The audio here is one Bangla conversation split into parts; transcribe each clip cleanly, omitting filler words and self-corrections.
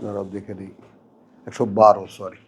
দাঁড়াও দেখে নিই, 112, সরি।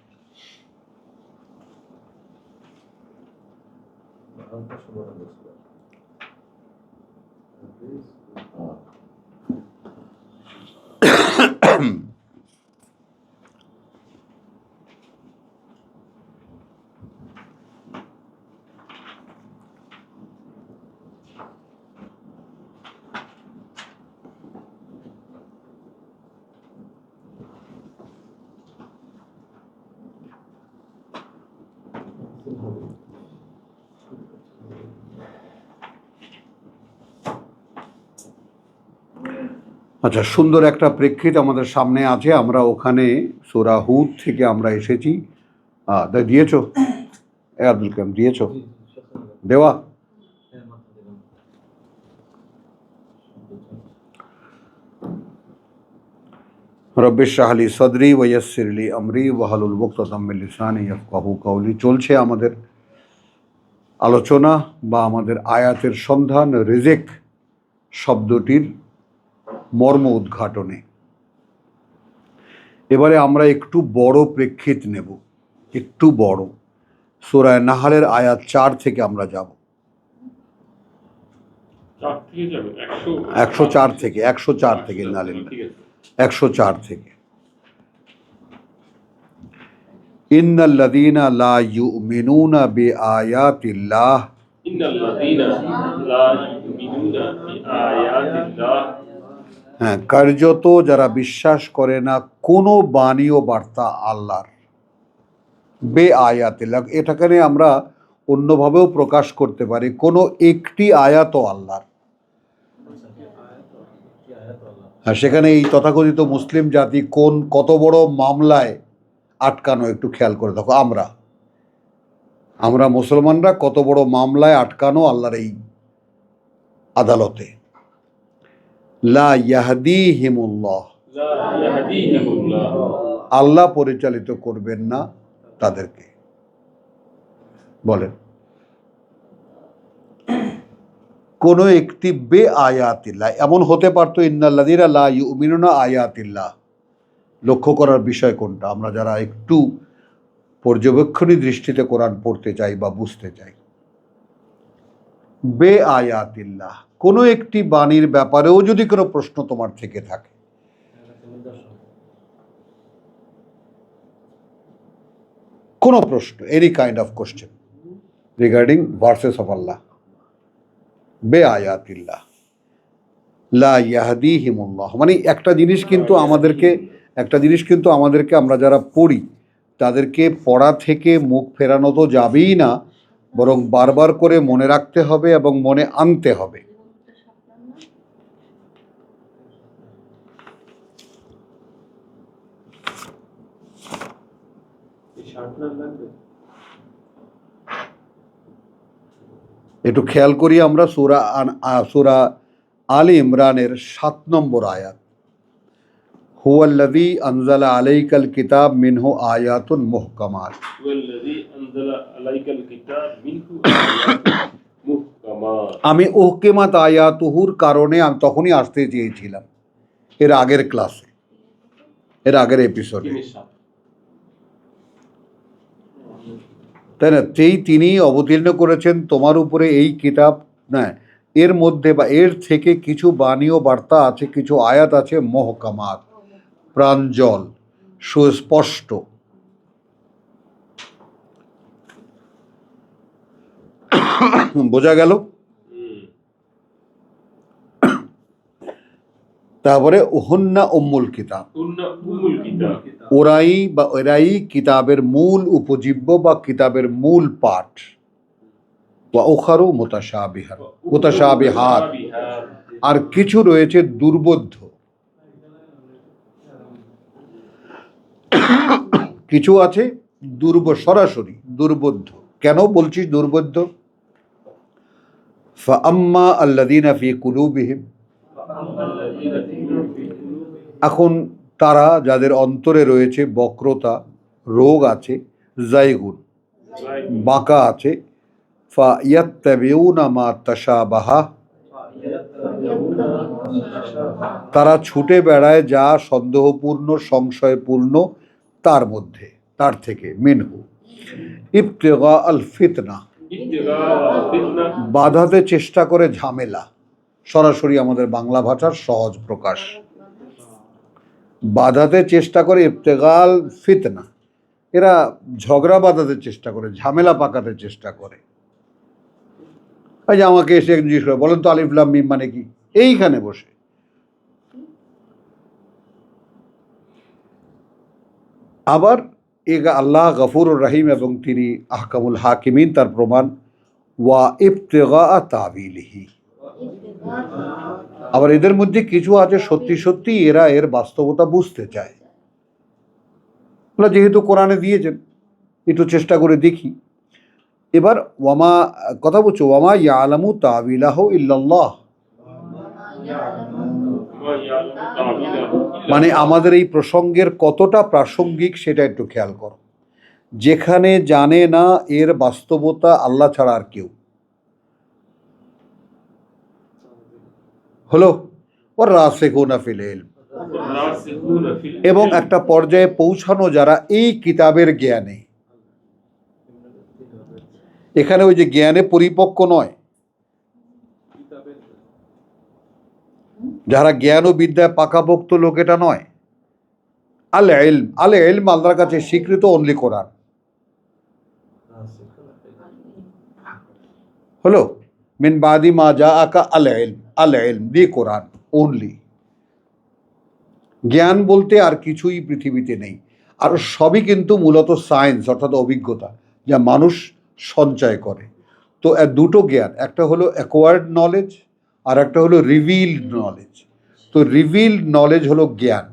আচ্ছা, সুন্দর একটা প্রেক্ষিত আমাদের সামনে আছে। আমরা ওখানে সূরা হুদ থেকে আমরা এসেছি। দিয়েছো আব্দুল কালাম, দিয়েছো দেওয়া? রব্বি ইশরাহ লি সাদরি ওয়া ইয়াসসির লি আমরি ওয়াহলুল উকদাতাম মিন লিসানি ইয়াফকাহু কওলি। চলছে আমাদের আলোচনা বা আমাদের আয়াতের সন্ধান রিজিক শব্দটির মর্ম উদ্ঘাটনে। এবারে আমরা একটু বড় প্রেক্ষিত নেব, একটু বড়। সূরা নাহলের আয়াত 4 থেকে আমরা যাব। 104 থেকে 104 থেকে নাহলের 104 থেকে। ইন্নাল্লাযীনা লা ইউমিনুনা বিআয়াতিল্লাহ, হ্যাঁ, কার্যত যারা বিশ্বাস করে না কোনো বাণী ও বার্তা আল্লাহর। বে আয়াতিল্লাহ এটাকে আমরা অন্যভাবেও প্রকাশ করতে পারি, কোনো একটি আয়াতও আল্লাহর। হ্যাঁ, সেখানে এই তথাকথিত মুসলিম জাতি কত বড় মামলায় আটকানো একটু খেয়াল করে দেখো। আমরা মুসলমানরা কত বড় মামলায় আটকানো আল্লাহর এই আদালতে। লা ইয়াহদিহিমুল্লাহ, আল্লাহ পরিচালিত করবেন না তাদেরকে। বলেন, কোন একটি বে আয়াতিল্লাহ এমন হতে পারতো ইন্নাল্লাযীনা লা ইউমিনুনা আয়াতিল্লাহ। লক্ষ্য করার বিষয় কোনটা? আমরা যারা একটু পর্যবেক্ষণী দৃষ্টিতে কোরআন পড়তে চাই বা বুঝতে চাই, বে আয়াতিল্লাহ কোনো একটি বাণীর ব্যাপারেও যদি কোনো প্রশ্ন তোমার থেকে থাকে, কোনো প্রশ্ন, any kind of question regarding verses of আল্লাহ, বে আয়াতিল্লাহ লা ইয়াহদিহিমুল্লাহ, মানে একটা জিনিস কিন্তু আমাদেরকে আমরা যারা পড়ি তাদেরকে পড়া থেকে মুখ ফেরানো তো যাবেই না, বরং বারবার করে মনে রাখতে হবে এবং মনে আনতে হবে। একটু খেয়াল করি আমরা সূরা আলে ইমরানের 7 নম্বর আয়াত। হুয়াল্লাযী আনজালা আলাইকাল কিতাব মিনহু আয়াতুন মুহকামাত, আমি উহকিমাত আয়াতুহুর কারণে আমি তখনই আসতে চেয়েছিলাম এর আগের ক্লাসে, এর আগের এপিসোডে, তাই না? তিনি অবতীর্ণ করেছেন তোমার উপরে এই কিতাব, না এর মধ্যে বা এর থেকে কিছু বাণী ও বার্তা আছে, কিছু আয়াত আছে মুহকামাত, প্রাঞ্জল, সুস্পষ্ট। বোঝা গেল? তারপরে হুন্না উম্মুল কিতাব, এরাই কিতাবের মূল উপজীব্য বা কিতাবের মূল পাঠ। ওয়া উখারু মুতাশাবিহাত, আর কিছু রয়েছে দুর্বোধ্য, কিছু আছে সরাসরি দুর্বোধ্য। কেন বলছিস দুর্বোধ্য? ফাআম্মা আল্লাযীনা ফী কুলূবিহিম, এখন তারা যাদের অন্তরে রয়েছে বক্রতা, রোগ আছে, জায়গুন, বাঁকা আছে, ফায়াত্তাবিউনা মা তাশাবাহা, তারা ছুটে বেড়ায় যা সন্দেহপূর্ণ সংশয়পূর্ণ তার মধ্যে, তার থেকে। মিনহু ইবতিগা আল ফিতনা, বাধাতে চেষ্টা করে ঝামেলা, সরাসরি আমাদের বাংলা ভাষার সহজ প্রকাশ। বাধাতে চেষ্টা করে ইবতিগাল ফিতনা, এরা ঝগড়া বাঁধাতে চেষ্টা করে, ঝামেলা পাকাতে চেষ্টা করে। এই যে আমাকে এসে জিজ্ঞেস করে, বলেন তো আলিফ লাম মিম মানে কি, এইখানে বসে। আবার আল্লাহ গফুর রহিম এবং তিনি আহকামুল হাকিমিন, তার প্রমাণ ওয়া ইবতিগা তাবিলিহি। আবার এদের মধ্যে কিছু আছে সত্যি সত্যি এরা এর বাস্তবতা বুঝতে চায়, যেহেতু কোরআনে দিয়েছেন একটু চেষ্টা করে দেখি। এবার ওয়ামা কথা বলছো, ওয়ামা ইয়ালামু তাবিলাহু ইল্লাল্লাহ, মানে আমাদের এই প্রসঙ্গের কতটা প্রাসঙ্গিক সেটা একটু খেয়াল করো। যেখানে জানে না এর বাস্তবতা আল্লাহ ছাড়া আর কেউ, হলো ওর রাসিখুনা ফিল ইলম, এবং একটা পর্যায়ে পৌঁছানো যারা এই কিতাবের জ্ঞানে, এখানে ওই যে জ্ঞানে পরিপক্ক নয়, যারা জ্ঞান ও বিদ্যায় পাকাপোক্ত লোক এটা নয়। আল ইলম, আল ইলম আল্লাহর কাছে স্বীকৃত অনলি কোরআন, হলো মিন বাদি মা যা আকা আল ইলম, আল ইলম দি কোরআন অনলি। জ্ঞান বলতে আর কিছুই পৃথিবীতে নেই, আর সবই কিন্তু মূলত সায়েন্স, অর্থাৎ অভিজ্ঞতা যা মানুষ সঞ্চয় করে। তো দুটো জ্ঞান, একটা হলো অ্যাকোয়ার্ড নলেজ আর একটা হলো রিভিলড নলেজ। তো রিভিলড নলেজ হলো জ্ঞান,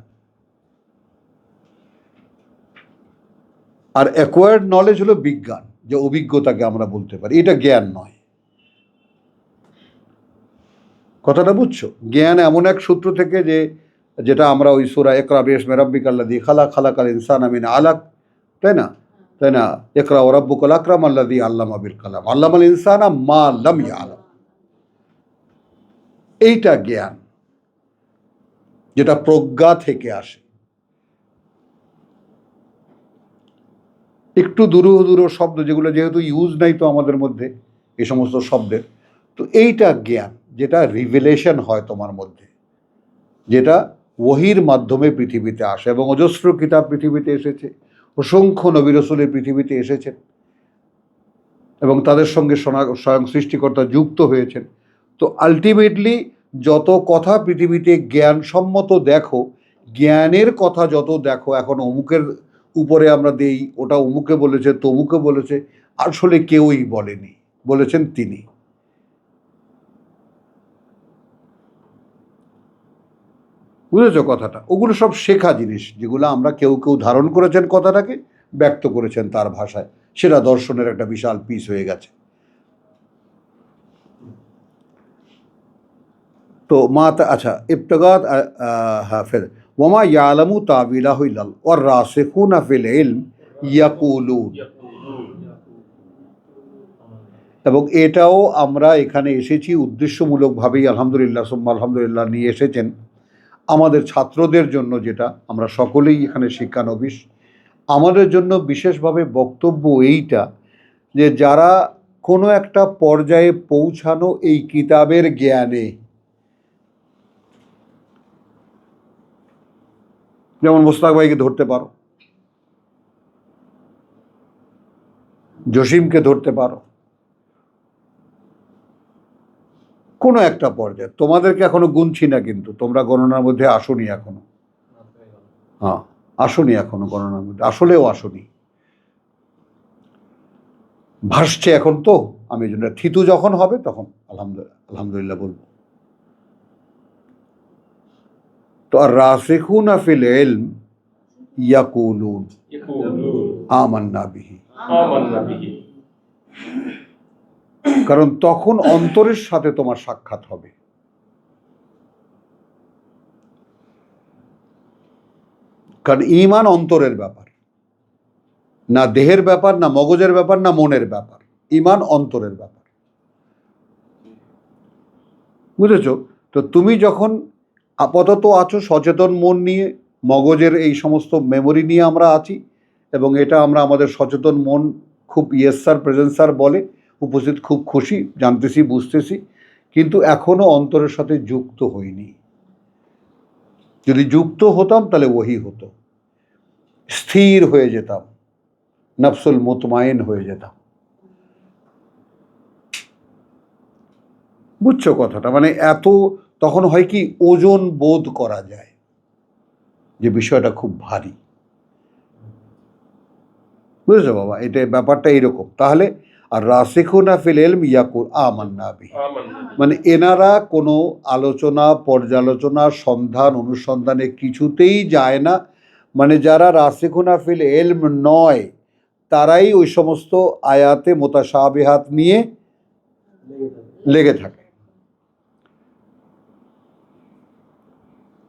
আর অ্যাকোয়ার্ড নলেজ হলো বিজ্ঞান, যে অভিজ্ঞতাকে আমরা বলতে পারি, এটা জ্ঞান নয়। কথাটা বুঝছো? জ্ঞান এমন এক সূত্র থেকে যেটা আমরা ওই সূরা ইকরা বিসমি রাব্বিকাল্লাযী খালাক, খালাকাল ইনসানা মিন আলাক, তাই না? ইকরা ওয়া রাব্বুকাল আকরাম আল্লাযী আল্লামা বিল কালাম, আল্লামাল ইনসানা মা লাম ইয়ালাম। এইটা জ্ঞান, যেটা প্রজ্ঞা থেকে আসে। একটু দূর শব্দ যেগুলো যেহেতু ইউজ নাই তো আমাদের মধ্যে এই সমস্ত শব্দের, তো এইটা জ্ঞান যেটা রিভেলেশন হয় তোমার মধ্যে, যেটা ওহীর মাধ্যমে পৃথিবীতে আসে। এবং অজস্র কিতাব পৃথিবীতে এসেছে, অসংখ্য নবী রাসূল পৃথিবীতে এসেছেন এবং তাদের সঙ্গে স্বয়ং সৃষ্টিকর্তা যুক্ত হয়েছেন। তো আলটিমেটলি যত কথা পৃথিবীতে জ্ঞানসম্মত দেখো, জ্ঞানের কথা যত দেখো, এখন অমুকের উপরে আমরা দেই, ওটা অমুকে বলেছে, তমুকে বলেছে, আসলে কেউই বলেনি, বলেছেন তিনি। বুঝেছ কথাটা? ওগুলো সব শেখা জিনিস, যেগুলো আমরা কেউ ধারণ করেছেন, কথাটাকে ব্যক্ত করেছেন তার ভাষায়, সেটা দর্শনের একটা বিশাল পিস হয়ে গেছে। তো আচ্ছা, ইবতিগাত, হ্যাঁ, ফের ওয়ামা ইয়ালামু তাবিলাহু ইল্লাল্লাহ ওয়ার রাসিখুনা ফিল ইলম ইয়াকুলুন। এবং এটাও আমরা এখানে এসেছি উদ্দেশ্যমূলকভাবেই, আলহামদুলিল্লাহ সুম্মা আলহামদুলিল্লাহ, নিয়ে এসেছেন আমাদের ছাত্রদের জন্য, যেটা আমরা সকলেই এখানে শিক্ষানবিশ। আমাদের জন্য বিশেষভাবে বক্তব্য এইটা যে যারা কোনো একটা পর্যায়ে পৌঁছানো এই কিতাবের জ্ঞানে, যেমন মোস্তাক ভাইকে ধরতে পারো, জসিমকে ধরতে পারো, কোনো একটা পর্যায়ে, তোমাদেরকে এখনো গুনছি না, কিন্তু তোমরা গণনার মধ্যে আসোনি এখনো। হ্যাঁ, আসোনি এখনো গণনার মধ্যে, আসলেও আসোনি, ভাসছে এখন। তো আমি এই জন্য থিতু যখন হবে তখন আলহামদুলিল্লাহ বলবো। তো আর রাসিখুনা ফিল ইলম ইয়াকুলুন আমান্না বিহি, কারণ তখন অন্তরের সাথে তোমার সাক্ষাৎ হবে। কারণ ঈমান অন্তরের ব্যাপার, না দেহের ব্যাপার, না মগজের ব্যাপার, না মনের ব্যাপার। ঈমান অন্তরের ব্যাপার, বুঝেছ? তো তুমি যখন আপাতত আছো সচেতন মন নিয়ে, মগজের এই সমস্ত মেমোরি নিয়ে আমরা আছি, এবং এটা আমরা আমাদের সচেতন মন খুব ইয়েস স্যার প্রেজেন্ট স্যার বলে উপস্থিত, খুব খুশি, জানতেছি, বুঝতেছি, কিন্তু এখনো অন্তরের সাথে যুক্ত হইনি। যদি যুক্ত হতাম তাহলে ওহি হতো, স্থির হয়ে যেতাম, নফসুল মুতমাইন হয়ে যেতাম। বুঝছো কথাটা? মানে এত তখন হয় কি, ওজন বোধ করা যায় যে বিষয়টা খুব ভারী। বুঝেছো বাবা? এটা ব্যাপারটা এইরকম। তাহলে আর রাসিখুনা ফিল ইলম ইয়াকুল আমান্না বিহি, মানে এনারা কোনো আলোচনা, পর্যালোচনা, সন্ধান, অনুসন্ধানে কিছুতেই যায় না। মানে যারা রাসিখুনা ফিল ইলম নয়, তারাই ওই সমস্ত আয়াতে মুতাশাবিহাত নিয়ে লেগে থাকে।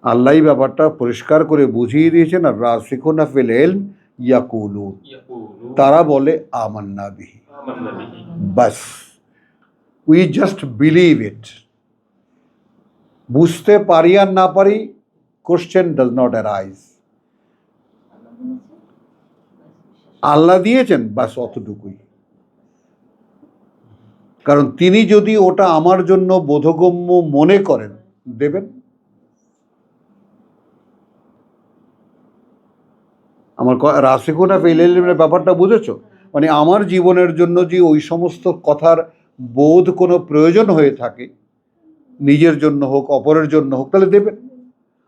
আল্লাহই ব্যাপারটা পরিষ্কার করে বুঝিয়ে দিয়েছেন। আর রাসিখুনা ফিল ইলম ইয়াকুলুন, তারা বলে আমান্না বিহি, বাস, উই জাস্ট বিলিভ ইট। বুঝতে পারি আর না পারি, কোশ্চেন ডাজ নট অ্যারাইজ। আল্লাহ দিয়েছেন, বাস অতটুকুই। কারণ তিনি যদি ওটা আমার জন্য বোধগম্য মনে করেন, দেবেন। আমার রাসিখুনা ফিল ইলমের ব্যাপারটা বুঝেছো? মানে আমার জীবনের জন্য যে ওই সমস্ত কথার বোধ কোনো প্রয়োজন হয়ে থাকে, নিজের জন্য হোক, অপরের জন্য হোক, তাহলে দেবেন।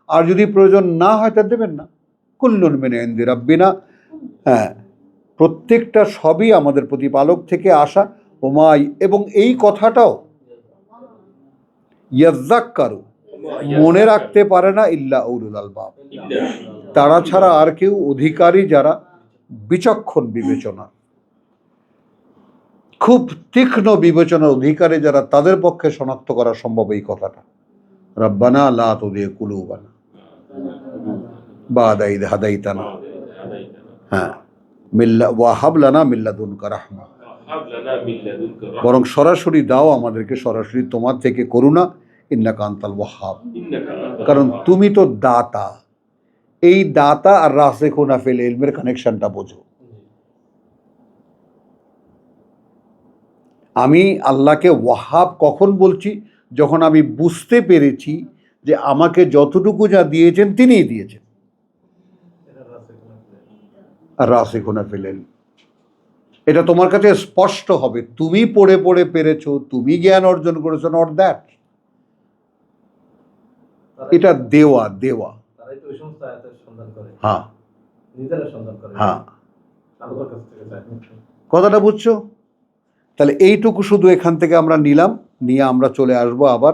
আর যদি প্রয়োজন না হয় তা দেবেন না। কুল্লুন মিন ইনদি রাব্বিনা, হ্যাঁ, প্রত্যেকটা সবই আমাদের প্রতিপালক থেকে আসা। ওমাই, এবং এই কথাটাও ইয়াজ্জাক্কারু, মনে রাখতে পারে না ইল্লা উলুল আলবাব, তারা ছাড়া আর কেউ অধিকারী যারা বিচক্ষণ বিবেচনা, খুব তীক্ষ্ণ বিবেচনার অধিকারী যারা, তাদের পক্ষে শনাক্ত করা সম্ভব এই কথাটা। রব্বানা লা তুযিগ কুলুবানা বা'দা ইয হাদাইতানা, হ্যাঁ, ওয়া হাব লানা মিন লাদুনকা রাহমা, বরং সরাসরি দাও আমাদেরকে, সরাসরি তোমার থেকে করুণা, ইন্নাকা আনতাল ওয়াহ্হাব, কারণ তুমি তো দাতা। এই দাতা আর রাসিখুনা ফিল ইলমের কানেকশনটা বোঝো। আমি আল্লাহকে ওয়াহাব কখন বলছি? যখন আমি বুঝতে পেরেছি যে আমাকে যতটুকু যা দিয়েছেন তিনিই দিয়েছেন। আর রাসিখুনা ফিল ইলম, এটা তোমার কাছে স্পষ্ট হবে। তুমি পড়ে পড়ে পেরেছো, তুমি জ্ঞান অর্জন করেছো, নট দ্যাট। এটা দেওয়া দেওয়া। হ্যাঁ হ্যাঁ, কথাটা বুঝছো? তাহলে এইটুকু শুধু এখান থেকে আমরা নিলাম, নিয়ে আমরা চলে আসবো আবার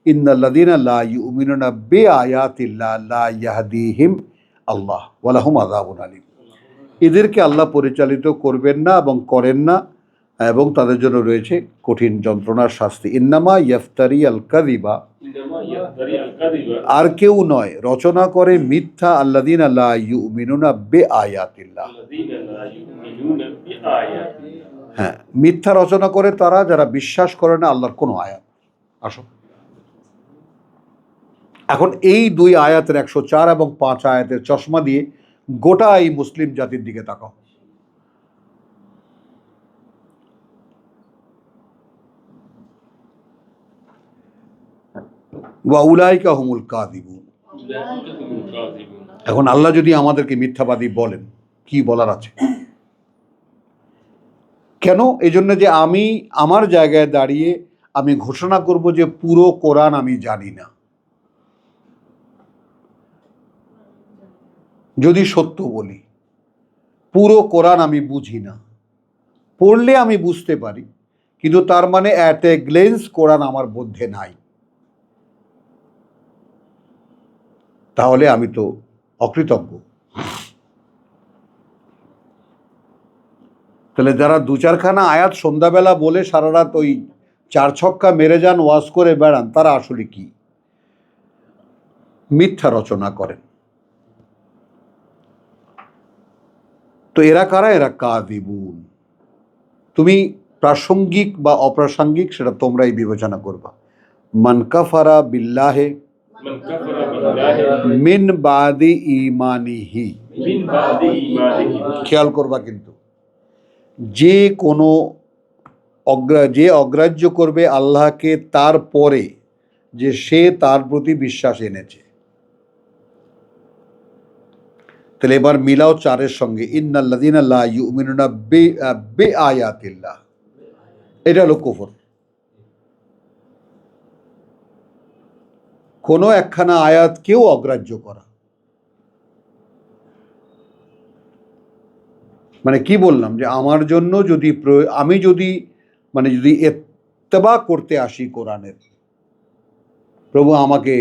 ইন্নাল্লাযীনা লা ইউমিনুনা বিআয়াতিল্লাহ লা ইয়াহদিহিম আল্লাহ ওয়া লাহুম আযাবুন আলীম। এদেরকে আল্লাহ পরিচালিত করবেন না এবং করেন না, এবং তাদের জন্য রয়েছে কঠিন যন্ত্রণার শাস্তি। ইন্নামা ইয়াফতারি আল কাযিবা, আর কেউ নয়, রচনা করে মিথ্যা, আল্লাযীনা লা ইউমিনুনা বিআয়াতিল্লাহ, হ্যাঁ, মিথ্যা রচনা করে তারা যারা বিশ্বাস করে না আল্লাহর কোনো আয়াত। আসো এখন এই দুই আয়াতের 104 এবং 5 আয়াতের চশমা দিয়ে গোটা এই মুসলিম জাতির দিকে তাকাও। ওয়া উলাইকা হুমুল কাযিবুন। এখন আল্লাহ যদি আমাদেরকে মিথ্যাবাদী বলেন, কি বলার আছে? কেন? এই জন্য যে আমি আমার জায়গায় দাঁড়িয়ে আমি ঘোষণা করব যে পুরো কোরআন আমি জানি না। যদি সত্য বলি, পুরো কোরআন আমি বুঝি না। পড়লে আমি বুঝতে পারি, কিন্তু তার মানে অ্যাট এ গ্লেন্স কোরআন আমার মধ্যে নাই। তাহলে আমি তো অকৃতজ্ঞ। তাহলে যারা দু চারখানা আয়াত সন্ধ্যাবেলা বলে সারা রাত ওই 4 ছক্কা মেরে যান, ওয়াজ করে বেড়ান, তারা আসলে কি? মিথ্যা রচনা করেন। তো এরা কারা? এরা কাযিবুন। তুমি প্রাসঙ্গিক বা অপ্রাসঙ্গিক সেটা তোমরাই বিবেচনা করবা। মান কাফারা বিল্লাহি মিন বাদি ঈমানিহি। খেয়াল করবা কিন্তু, যে কোনো যে অগ্রাহ্য করবে আল্লাহকে তারপরে যে সে তার প্রতি বিশ্বাস এনেছে। তাহলে এবার মিলাও 4-এর সঙ্গে, ইন্নাল্লাযীনা লা ইউমিনুনা বিআয়াতিল্লাহ, এটা হলো কুফর। কোনো একখানা আয়াতকেও অগ্রাহ্য করা, মানে কি বললাম, যে আমার জন্য যদি আমি যদি যদি ইত্তেবা করতে আসি কোরআনের, প্রভু আমাকে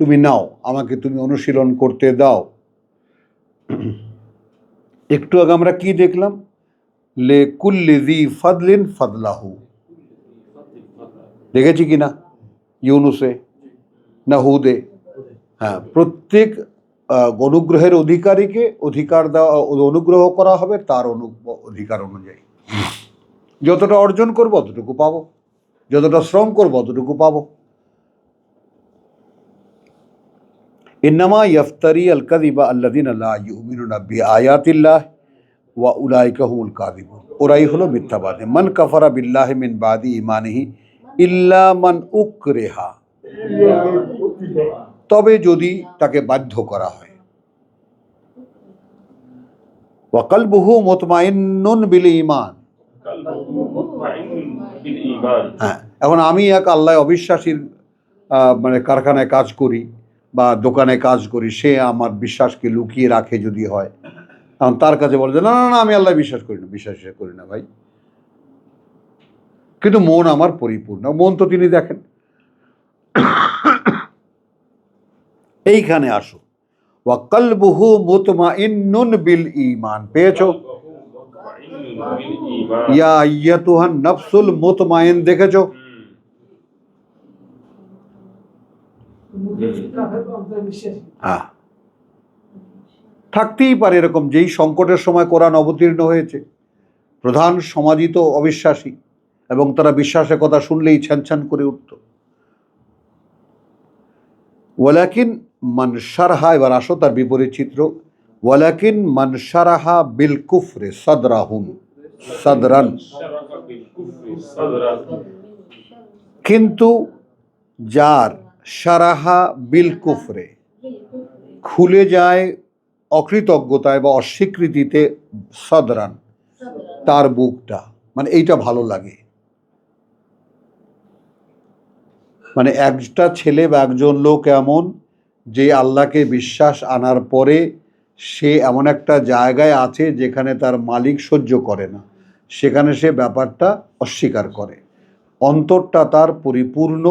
তুমি নাও, আমাকে তুমি অনুশীলন করতে দাও। একটু আগে আমরা কি দেখলাম, লে কুল্লি যী ফাদলিন ফাদলাহু, দেখেছি কিনা ইউনুসে না হুদে? হ্যাঁ, প্রত্যেক অনুগ্রহের অধিকারীকে অধিকার দেওয়া, অনুগ্রহ করা হবে তার অধিকার অনুযায়ী। যতটা অর্জন করবো অতটুকু পাবো, যতটা শ্রম করবো অতটুকু পাবো। ইন্নামা ইফতারি আল কাযিবা আল্লাযীনা লা ইউমিনুনা বিআয়াতিল্লাহ ওয়া উলাইকা হুমুল কাযিবুন, ওরাই হলো মিথ্যাবাদী। মান কাফারা বিল্লাহি মিন বাদি ঈমানিহি ইল্লা মান উকরিহা, তবে যদি তাকে বাধ্য করা হয়। ওয়া কলবুহু মুতমাইন্নুন বিল ঈমান, হ্যাঁ, এখন আমি এক আল্লাহ অবিশ্বাসীর কারখানায় কাজ করি বা দোকানে কাজ করি, সে আমার বিশ্বাসকে লুকিয়ে রাখে যদি হয়, এখন তার কাছে বলে যে না না না আমি আল্লাহ বিশ্বাস করি না ভাই, কিন্তু মন আমার পরিপূর্ণ, মন তো তিনি দেখেন। এইখানে আসো, ওয়া কলবুহু মুতমাইন্নুন বিল ঈমান, পেয়েছো? ইয়া আইয়াতুহান নাফসুল মুতমাইন, দেখেছো? হ্যাঁ, থাকতেই পারে এরকম, যেই সংকটের সময় কোরআন অবতীর্ণ হয়েছে, প্রধান সমাজই তো অবিশ্বাসী, এবং তারা বিশ্বাসের কথা শুনলেই ছ্যান করে উঠত। ওয়ালাকিন মান শারহা, এবার আসো তার বিপরীত চিত্র, ওয়ালাকিন মান শারহা বিল কুফরে সাদরাহুম সাদরান, কিন্তু যার শারাহা বিল কুফরে, খুলে যায় অকৃতজ্ঞতায় বা অস্বীকৃতিতে, সাদরান, তার বুকটা, মানে এইটা ভালো লাগে। মানে একটা ছেলে বা একজন লোক এমন, যে আল্লাহকে বিশ্বাস আনার পরে সে এমন একটা জায়গায় আছে যেখানে তার মালিক সহ্য করে না, সেখানে সে ব্যাপারটা অস্বীকার করে, অন্তরটা তার পরিপূর্ণ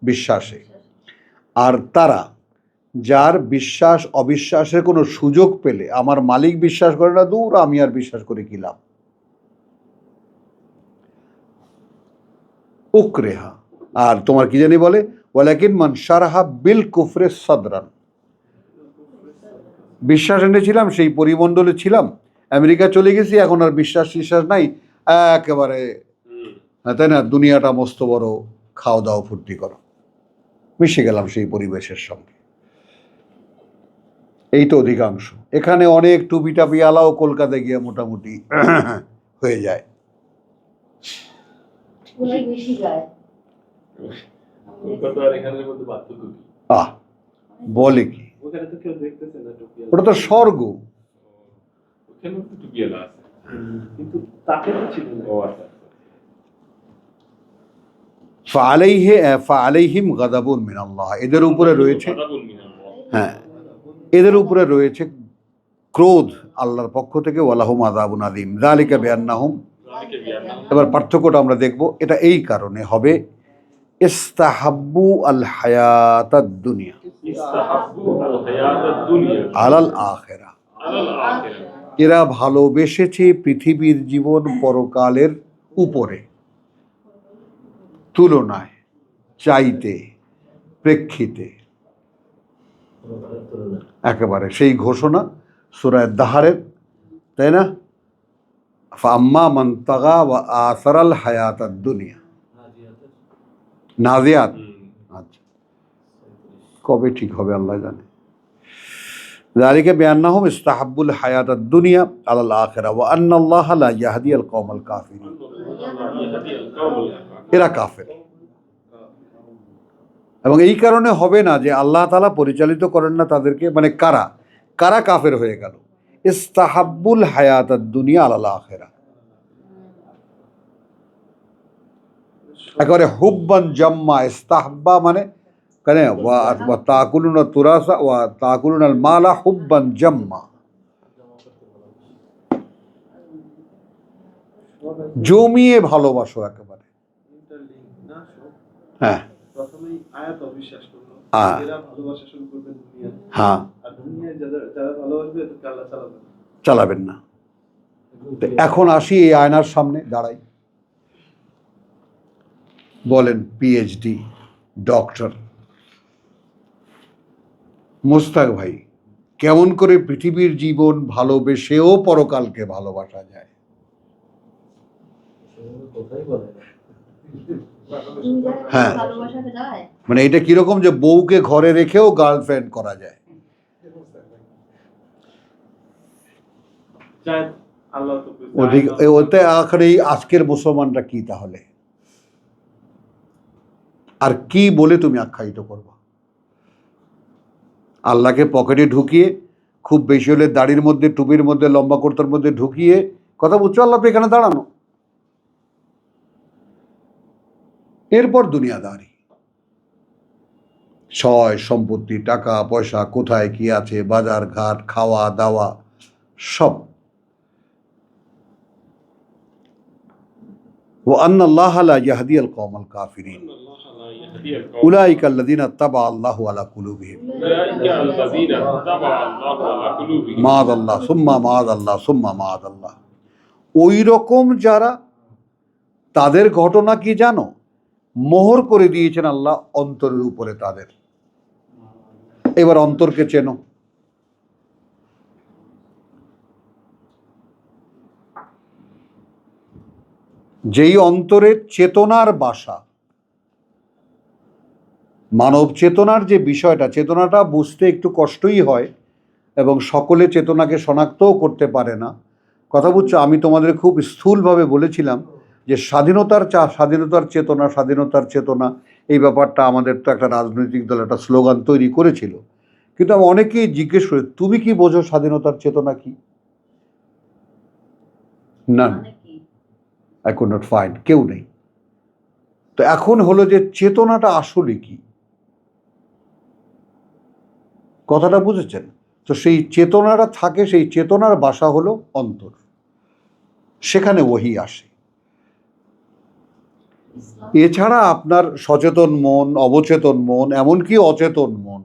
বিশ্বাসে। আর তারা, যার বিশ্বাস অবিশ্বাসের কোনো সুযোগ পেলে, আমার মালিক বিশ্বাস করে না, দূর আমি আর বিশ্বাস করে কি লাভ, উকরেহা। আর তোমার কি জানি বলে, ওয়ালাকিন মান শারহা বিল কুফরে সাদরান, বিশ্বাস এনেছিলাম, সেই পরিমণ্ডলে ছিলাম, আমেরিকা চলে গেছি, এখন আর বিশ্বাস নাই, একেবারে, তাই না, দুনিয়াটা মস্ত বড়, খাওয়া দাওয়া ফুর্তি করো, মিশে গেলাম সেই পরিবেশের সঙ্গে। এই তো অধিকাংশ। এখানে অনেক টুপি টাপি আলাও কলকাতায় গিয়ে মোটামুটি হয়ে যায়। বলে কি, ওটা তো স্বর্গ। ফাআলাইহিম গাদাবুন মিনাল্লাহ, এদের উপরে রয়েছে, হ্যাঁ, এদের উপরে রয়েছে ক্রোধ আল্লাহর পক্ষ থেকে, ওয়ালাহুম আযাবুন আযীম যালিকা বিআন্নাহুম। এবার পার্থক্যটা আমরা দেখব, এটা এই কারণে হবে, ইস্তাহাব্বু আল হায়াতাদ দুনিয়া আলাল আখিরা, এরা ভালোবেসেছে পৃথিবীর জীবন পরকালের উপরে, তুলনায়, চাইতে, প্রেক্ষিতে, একেবারে সেই ঘোষণা সূরা দাহরের, তাই না, ফাম্মা মান তাগা ওয়া আসারাল হায়াতাদ দুনিয়া, নাজিয়াত। আচ্ছা, কবে ঠিক হবে আল্লাহ জানে। যালিকা বিআন্নাহুম ইস্তাহাব্বুল হায়াতাদ দুনিয়া আলাল আখিরা ওয়া আন্নাল্লাহা লা ইয়াহদিয়াল কওমাল কাফিরিন। এরা কাফের, এবং এই কারণে হবে না যে আল্লাহ তাআলা পরিচালিত করেন না তাদেরকে। মানে কারা কারা কাফের হয়ে গেল? ইস্তাহাব্বুল হায়াতাদ দুনিয়া আলাল আখিরা, একেবারে হুব্বান জাম্মা। ইস্তাহাব্বা মানে কেন ওয়া তাকুলুনা তুরাসা ওয়া তাকুলুনাল মালা হুব্বান জাম্মা, জমিয়ে ভালোবাসো একেবারে। হ্যাঁ হ্যাঁ, চালাবেন না। এখন আসি এই আয়নার সামনে দাঁড়াই, বলেন পিএইচডি ডক্টর মোস্তাক ভাই, কেমন করে পৃথিবীর জীবন ভালোবেসেও পরকালকে ভালোবাসা যায়? হ্যাঁ, মানে এটা কিরকম যে বউকে ঘরে রেখেও গার্লফ্রেন্ড করা যায়? ওতে আখের আজকের মুসলমানরা কি তাহলে আর কি বলে তুমি আখ্যায়িত করবা? আল্লাহকে পকেটে ঢুকিয়ে, খুব বেশি হলে দাড়ির মধ্যে, টুপির মধ্যে, লম্বা কুর্তার মধ্যে ঢুকিয়ে কথা বুঝছো, আল্লাহ তো এখানে দাঁড়ানো। এরপর দুনিয়াদারি, সয় সম্পত্তি, টাকা পয়সা, কোথায় কি আছে, বাজার ঘাট, খাওয়া দাওয়া সব। وأن الله لا يهدي القوم الكافرين أولئك الذين طبع الله على قلوبهم معاذ الله ثم معاذ الله ثم معاذ الله। ওই রকম যারা, তাদের ঘটনা কি জানো? মোহর করে দিয়েছেন আল্লাহ অন্তরের উপরে তাদের। এবার অন্তরকে চেনো। যেই অন্তরে চেতনার বাসা, মানব চেতনার যে বিষয়টা, চেতনাটা বুঝতে একটু কষ্টই হয় এবং সকলে চেতনাকে শনাক্তও করতে পারে না। কথা বুঝছো? আমি তোমাদের খুব স্থূলভাবে বলেছিলাম যে স্বাধীনতার চেতনা, এই ব্যাপারটা আমাদের তো একটা রাজনৈতিক দল একটা স্লোগান তৈরি করেছিল, কিন্তু আমি অনেকেই জিজ্ঞেস করি তুমি কি বোঝো স্বাধীনতার চেতনা কি? না, I could not find, কেউ নেই। তো এখন হলো যে চেতনাটা আসলে কি, কথাটা বুঝেছেন তো? সেই চেতনাটা থাকে, সেই চেতনার বাসা হলো অন্তর, সেখানে ওহী আসে। এছাড়া আপনার সচেতন মন, অবচেতন মন, এমনকি অচেতন মন,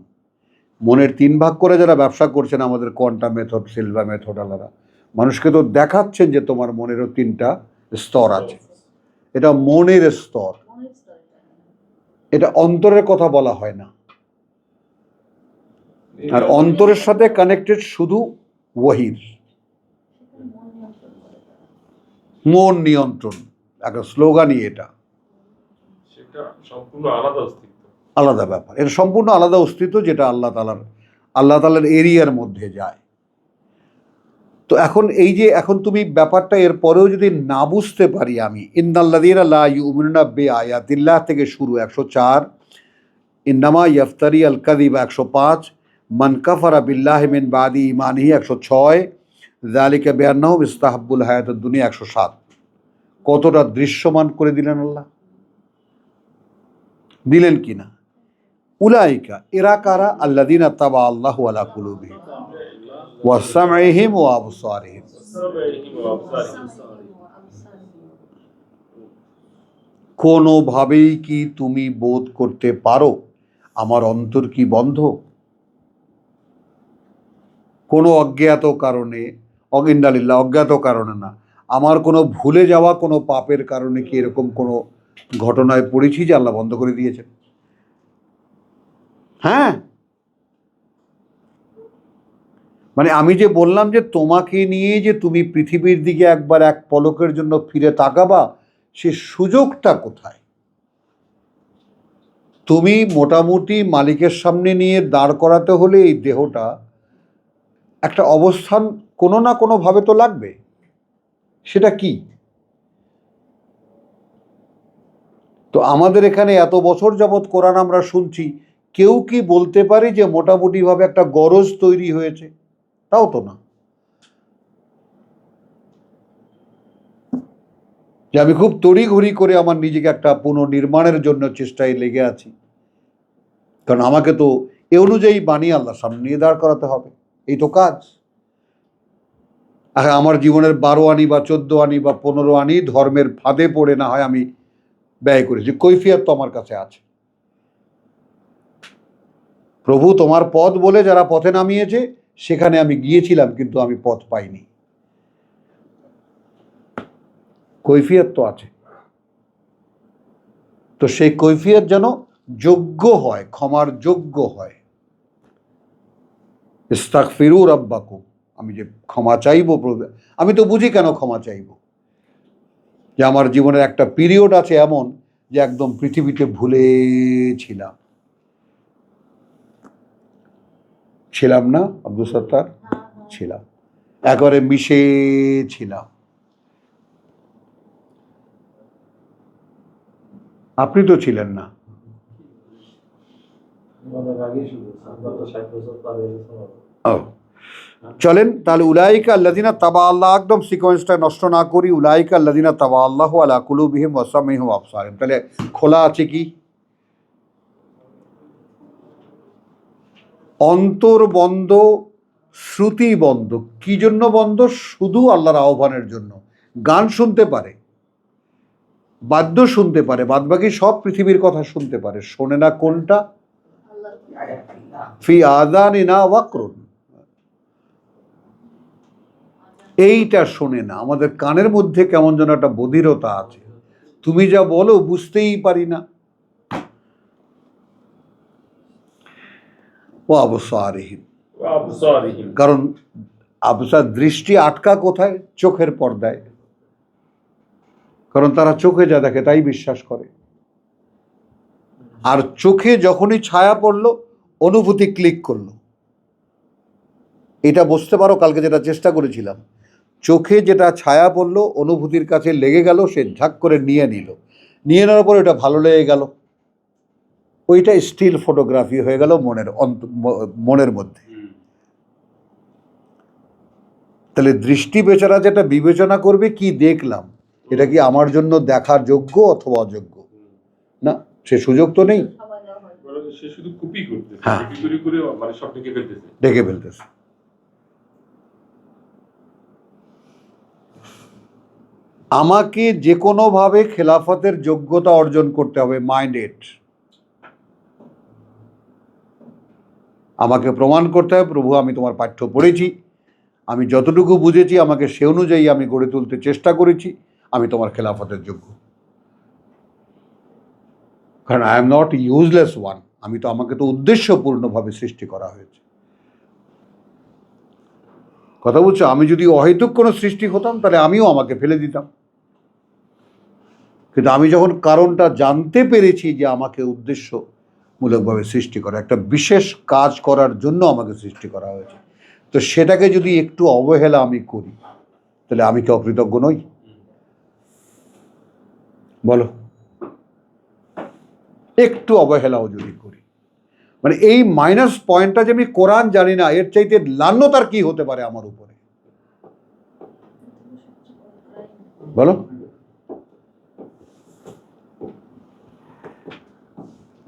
মনের 3 ভাগ করে যারা ব্যবসা করছেন, আমাদের কোয়ান্টাম মেথড, সিলভা মেথড আলাদা, মানুষকে তো দেখাচ্ছেন যে তোমার মনেরও 3টা স্তর আছে। এটা মনের স্তর, এটা অন্তরের কথা বলা হয় না। আর অন্তরের সাথে কানেক্টেড শুধু ওহীর, মন নিয়ন্ত্রণ, একটা স্লোগানই এটা, আলাদা ব্যাপার। এটা সম্পূর্ণ আলাদা অস্তিত্ব, যেটা আল্লাহ তাআলার এরিয়ার মধ্যে যায়। তো এখন এই যে এখন তুমি ব্যাপারটা এর পরেও যদি না বুঝতে পারি, আমি ইন্নাল্লাযীনা লা ইউমিনুনা বিআয়াতিল্লাহ থেকে শুরু 104, ইন্নামা ইয়াফতারি আল কাযিবা 105, মান কাফারা বিল্লাহি মিন বাদি ঈমানিহি 106, যালিকা বিআন্নাহুম ইস্তাহাব্বুল হায়াতাদ দুনিয়া 107। কতটা দৃশ্যমান করে দিলেন আল্লাহ, দিলেন কিনা? উলাইকা, এরা কারা? আল্লাযীনা তাবা আল্লাহু আলা কুলুবিহিম ওয়া সামঈহিম ওয়া আবসারিহিম। কোনোভাবেই কি তুমি বোধ করতে পারো আমার অন্তর কি বন্ধ? কোনো অজ্ঞাত কারণে, ইন্নালিল্লাহ, অজ্ঞাত কারণে না, আমার কোনো ভুলে যাওয়া কোনো পাপের কারণে কি এরকম কোনো ঘটনায় পড়েছি যে আল্লাহ বন্ধ করে দিয়েছেন? হ্যাঁ, মানে আমি যে বললাম যে তোমাকে নিয়ে যে তুমি পৃথিবীর দিকে একবার এক পলকের জন্য ফিরে তাকাবা, সে সুযোগটা কোথায়? তুমি মোটামুটি মালিকের সামনে নিয়ে দাঁড় করাতে হলে এই দেহটা একটা অবস্থান কোনো না কোনোভাবে তো লাগবে। সেটা কি? তো আমাদের এখানে এত বছর যাবৎ কোরআন আমরা শুনছি, কেউ কি বলতে পারি যে মোটামুটিভাবে একটা গরজ তৈরি হয়েছে? তাও তো না। যে আমি খুব তড়িঘড়ি করে আমার নিজেকে একটা পুনর্নির্মাণের জন্য চেষ্টায় লেগে আছি, কারণ আমাকে তো এ অনুযায়ী বানিয়ে আল্লাহ সামনে নিয়ে দাঁড় করাতে হবে। এই তো কাজ। আমার জীবনের 12 আনি বা 14 আনি বা 15 আনি ধর্মের ফাঁদে পড়ে না হয় আমি ব্যয় করেছি, কৈফিয়ত তো আমার কাছে আছে। প্রভু তোমার পথ বলে যারা পথে নামিয়েছে সেখানে আমি গিয়েছিলাম, কিন্তু আমি পথ পাইনি। কৈফিয়ত তো আছে। তো সেই কৈফিয়ত যেন যোগ্য হয়, ক্ষমার যোগ্য হয়। ইস্তাগফিরু রাব্বাকুম, আমি যে ক্ষমা চাইবো, আমি তো বুঝি কেন ক্ষমা চাইবো। যে আমার জীবনের একটা পিরিয়ড আছে এমন যে একদম পৃথিবীতে ভুলে ছিলাম না আব্দুল সত্তার? ছিলাম, একবারে মিশে ছিলাম। আপনি তো ছিলেন না। চলেন তাহলে, উলাইকা আল্লাযিনা তাবা আল্লাহ, একদম সিকোয়েন্সটা নষ্ট না করি। উলাইকা আল্লাযিনা তাবা আল্লাহু আলা কুলুবিহিম ওয়া সামিহিম ওয়া আবসারিহিম। তাহলে খোলা আছে কি? অন্তর বন্ধ, শ্রুতি বন্ধ। কি জন্য বন্ধ? শুধু আল্লাহর আহ্বানের জন্য। গান শুনতে পারে, বাদ্য শুনতে পারে, বাদবাকি সব পৃথিবীর কথা শুনতে পারে, শোনে না কোনটা? ফি আযানিনা ওয়াকরুন, এইটা শোনে না। আমাদের কানের মধ্যে কেমন যেন একটা বধিরতা আছে, তুমি যা বলো বুঝতেই পারি না। ও আবসারিহিম, কারণ আবসার দৃষ্টি আটকা কোথায়? চোখের পর্দায়। কারণ তারা চোখে যা দেখে তাই বিশ্বাস করে। আর চোখে যখনই ছায়া পড়লো, অনুভূতি ক্লিক করলো। এটা বুঝতে পারো, কালকে যেটা চেষ্টা করেছিলাম, চোখে যেটা ছায়া পড়লো, অনুভূতির কাছে লেগে গেল, সে ঝাঁক করে নিয়ে নিল। নিয়ে নেওয়ার পর এটা ভালো লেগে গেল, ওইটা স্টিল ফটোগ্রাফি হয়ে গেল মনের মধ্যে। তাহলে দৃষ্টি বেচারা যেটা বিবেচনা করবে, কি দেখলাম, এটা কি আমার জন্য দেখার যোগ্য অথবা অযোগ্য? না, সে সুযোগ তো নেই। হ্যাঁ, ডেকে ফেলতেছে। আমাকে যে কোনোভাবে খেলাফতের যোগ্যতা অর্জন করতে হবে, মাইন্ডেড। আমাকে প্রমাণ করতে হবে, প্রভু আমি তোমার পাঠ্য পড়েছি, আমি যতটুকু বুঝেছি আমাকে সে অনুযায়ী আমি গড়ে তুলতে চেষ্টা করেছি, আমি তোমার খেলাফতের যোগ্য। কারণ I am not useless one, আমি তো, আমাকে তো উদ্দেশ্যপূর্ণভাবে সৃষ্টি করা হয়েছে। কথা বলছো, আমি যদি অহেতুক কোনো সৃষ্টি হতাম তাহলে আমিও আমাকে ফেলে দিতাম। কিন্তু আমি যখন কারণটা জানতে পেরেছি যে আমাকে উদ্দেশ্যমূলকভাবে সৃষ্টি করা, একটা বিশেষ কাজ করার জন্য আমাকে সৃষ্টি করা হয়েছে, তো সেটাকে যদি একটু অবহেলা আমি করি, তাহলে আমি কি অকৃতজ্ঞ নই? বলো, একটু অবহেলাও যদি করি, মানে এই মাইনাস পয়েন্টটা যে আমি কোরআন জানি না, এর চাইতে লান্যতার কি হতে পারে আমার উপরে? বলো।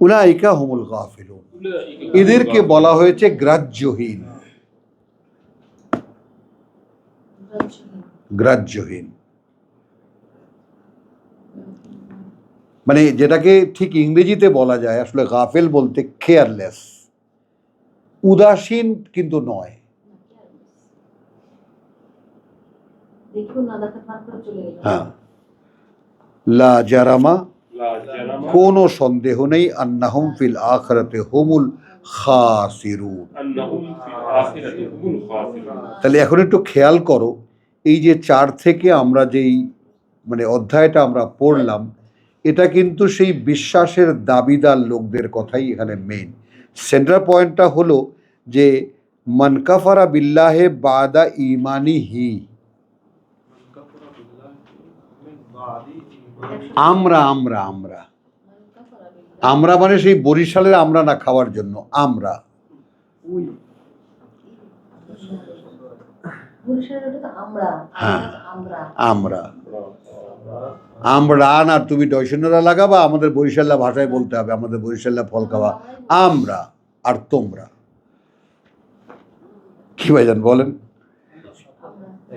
উলাইকা হুমুল গাফিলুন, এদেরকে বলা হয়েছে গ্রাহ্যহীন। গ্রাহ্যহীন মানে যেটাকে ঠিক ইংরেজিতে বলা যায় আসলে গাফেল বলতে কেয়ারলেস, উদাসীন কিন্তু নয়। হ্যাঁ, লা জারামা, কোনো সন্দেহ নেই, আন্নাহুম ফিল আখিরাতি হুমুল খাসিরুন। তাহলে এখন একটু খেয়াল করো, এই যে 4 থেকে আমরা যেই মানে অধ্যায়টা আমরা পড়লাম, এটা কিন্তু সেই বিশ্বাসের দাবিদার লোকদের কথাই এখানে মেইন সেন্ট্রাল পয়েন্টটা হলো যে মান কাফারা বিল্লাহে বাদা ইমানি হি। আমরা আমরা আমরা আমরা মানে সেই বরিশালের আমরা না খাওয়ার জন্য আমরা, হ্যাঁ আমরা আমরা না, তুমি দর্শনরা লাগাবা, আমাদের বরিশাল্লা ভাষায় বলতে হবে, আমাদের বরিশাল্লা ফল খাওয়া আমরা আর তোমরা কি ভাইজান বলেন?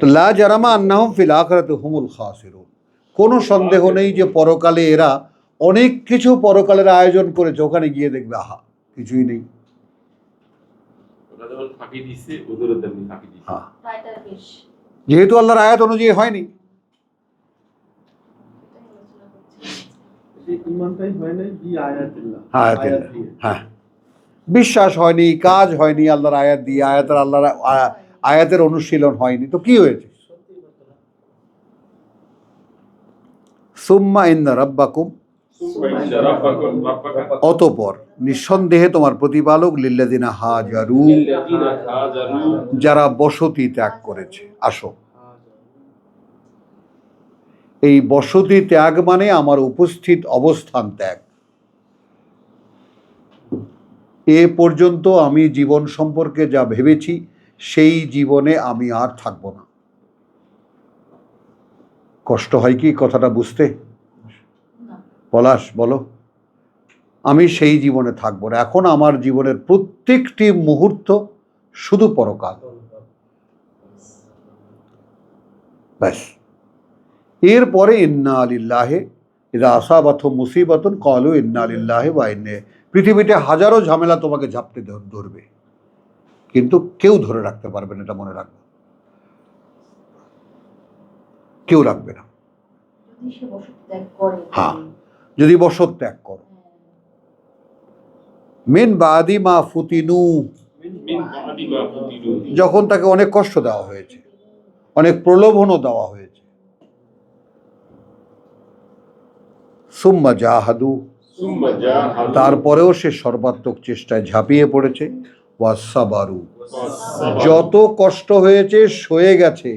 তো লা জারামা আন্নাহুম ফিল আখিরাতি হুমুল খাসিরুন, কোনো সন্দেহ নেই যে পরকালে এরা অনেক কিছু পরকালের আয়োজন করেছে, ওখানে গিয়ে দেখবে আহা কিছুই নেই। যেহেতু আল্লাহর আয়াত অনুযায়ী হয়নি, হ্যাঁ বিশ্বাস হয়নি, কাজ হয়নি আল্লাহর আয়াত দিয়ে, আল্লাহর আয়াতের অনুশীলন হয়নি, তো কি হয়েছে? সুম্মা ইন্না রাব্বাকুম, অতঃপর নিঃসন্দেহে তোমার প্রতিপালক লিল্লাযিনা হাজারু, যারা বসতি ত্যাগ করেছে। আসো, এই বসতি ত্যাগ মানে আমার উপস্থিত অবস্থান ত্যাগ। এ পর্যন্ত আমি জীবন সম্পর্কে যা ভেবেছি সেই জীবনে আমি আর থাকব না। কষ্ট হয় কি কথাটা বুঝতে? পলাশ বলো, আমি সেই জীবনে থাকবো না। এখন আমার জীবনের প্রত্যেকটি মুহূর্ত শুধু পরকাল, ব্যাস। এরপরে ইন্না লিল্লাহি ইযা আসাবাতহুম মুসিবাতুন ক্বালু ইন্না লিল্লাহি ওয়া ইন্না, পৃথিবীতে হাজারো ঝামেলা তোমাকে ঝাপটে ধরবে, কিন্তু কেউ ধরে রাখতে পারবে না, এটা মনে রাখবে, কেউ রাখবে না। হ্যাঁ, যদি বসত ত্যাগ করো। মিন বাদি মা ফুতিনু, যখন তাকে অনেক কষ্ট দেওয়া হয়েছে, অনেক প্রলোভনও দেওয়া হয়েছে। সুম্মা জাহাদু, তারপরেও সে সর্বাত্মক চেষ্টায় ঝাঁপিয়ে পড়েছে। ওয়াসাবারু, যত কষ্ট হয়েছে সয়ে গেছে।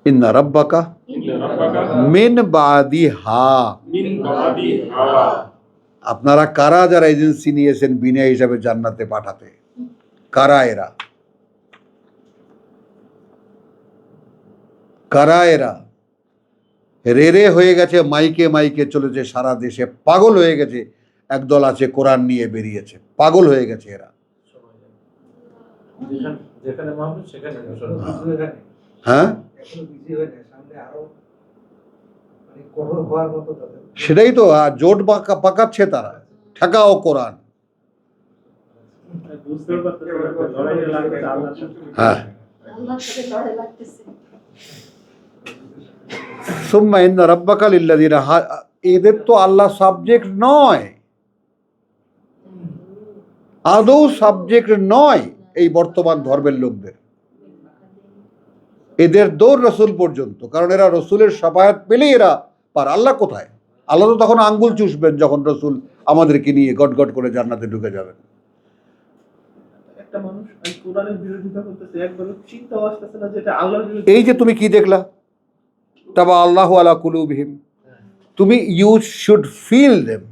ইন্না রাব্বাকা মিন বাদিহা, আপনারা কারা যারা এজেন্সি নিয়েছেন বিনা হিসাবে জান্নাতে পাঠাতে? কারা এরা? কারা এরা? রেরে হয়ে গেছে, মাইকে মাইকে চলেছে সারা দেশে, পাগল হয়ে গেছে। একদল আছে কোরআন নিয়ে বেরিয়েছে, পাগল হয়ে গেছে এরা। হ্যাঁ, সেটাই তো জোট পাকাচ্ছে তারা, ঠেকাও কোরআন। হ্যাঁ, সুম্মা ইন্না রাব্বাকা লিল্লাযিনা, এদের তো আল্লাহ সাবজেক্ট নয়, আদৌ সাবজেক্ট নয় এই বর্তমান ধর্মের লোকদের। এদের দৌড় রসুল পর্যন্ত, কারণ এরা রসুলের শাফায়াত পেলেই এরা পার। আল্লাহ কোথায়? আল্লাহ তো তখন আঙ্গুল চুষবেন যখন রসুল আমাদেরকে নিয়ে গটগট করে জান্নাতে ঢুকে যাবেন। এই যে তুমি কি দেখলা, তাবা আল্লাহু আলা কুলুবিহিম, তুমি ইউ শুড ফিল দেম।